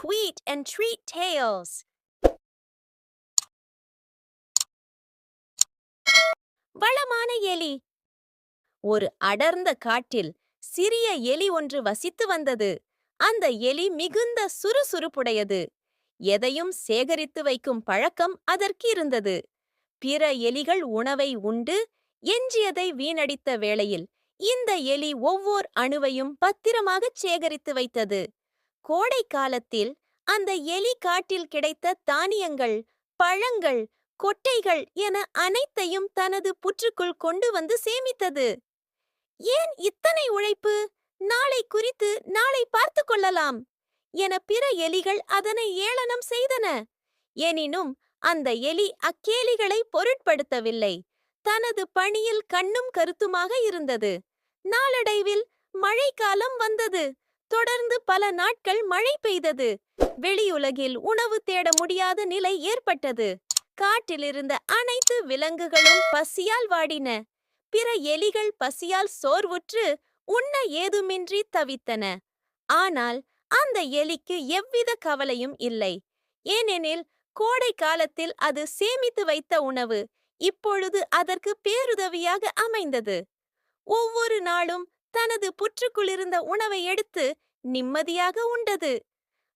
Tweet and treat tales. வளமான எலி. ஒரு அடர்ந்த காட்டில் சிறிய எலி ஒன்று வசித்து வந்தது. அந்த எலி மிகுந்த சுறுசுறுப்புடையது. எதையும் சேகரித்து வைக்கும் பழக்கம் அதற்கு இருந்தது. பிற எலிகள் உணவை உண்டு எஞ்சியதை வீணடித்த வேளையில் இந்த எலி ஒவ்வொரு அணுவையும் பத்திரமாகச் சேகரித்து வைத்தது. கோடை காலத்தில் அந்த எலி காட்டில் கிடைத்த தானியங்கள், பழங்கள், கொட்டைகள் என அனைத்தையும் தனது புற்றுக்குள் கொண்டு வந்து சேமித்தது. ஏன் இத்தனை உழைப்பு? நாளை குறித்து நாளை பார்த்து கொள்ளலாம் என பிற எலிகள் அதனை ஏளனம் செய்தன. எனினும் அந்த எலி அக்கேலிகளை பொருட்படுத்தவில்லை. தனது பணியில் கண்ணும் கருத்துமாக இருந்தது. நாளடைவில் மழைக்காலம் வந்தது. தொடர்ந்து பல நாட்கள் மழை பெய்தது. வெளியுலகில் உணவு தேட முடியாத நிலை ஏற்பட்டது. காட்டிலிருந்த அனைத்து விலங்குகளும் பசியால் வாடின. பிற எலிகள் பசியால் சோர்வுற்று உண்ண ஏதுமின்றி தவித்தன. ஆனால் அந்த எலிக்கு எவ்வித கவலையும் இல்லை. ஏனெனில் கோடை காலத்தில் அது சேமித்து வைத்த உணவு இப்பொழுது அதற்கு பேருதவியாக அமைந்தது. ஒவ்வொரு நாளும் தனது புற்றுக்குள்ளிருந்த உணவை எடுத்து நிம்மதியாக உண்டது.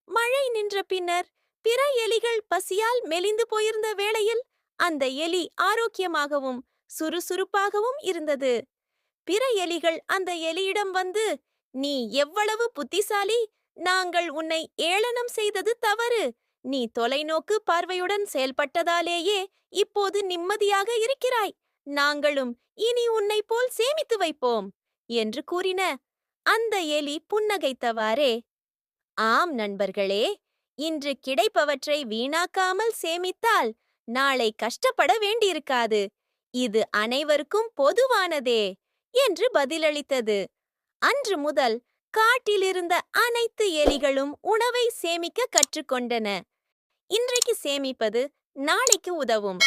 மழை நின்ற பின்னர் பிற எலிகள் பசியால் மெலிந்து போயிருந்த வேளையில் அந்த எலி ஆரோக்கியமாகவும் சுறுசுறுப்பாகவும் இருந்தது. பிற எலிகள் அந்த எலியிடம் வந்து, "நீ எவ்வளவு புத்திசாலி! நாங்கள் உன்னை ஏளனம் செய்தது தவறு. நீ தொலைநோக்கு பார்வையுடன் செயல்பட்டதாலேயே இப்போது நிம்மதியாக இருக்கிறாய். நாங்களும் இனி உன்னை போல் சேமித்து வைப்போம்" என்று கூறின. அந்த எலி புன்னகைத்தவாறே, "ஆம் நண்பர்களே, இன்று கிடைப்பவற்றை வீணாக்காமல் சேமித்தால் நாளை கஷ்டப்பட வேண்டியிருக்காது. இது அனைவருக்கும் பொதுவானதே" என்று பதிலளித்தது. அன்று முதல் காட்டிலிருந்த அனைத்து எலிகளும் உணவை சேமிக்க கற்றுக்கொண்டன. இன்றைக்கு சேமிப்பது நாளைக்கு உதவும்.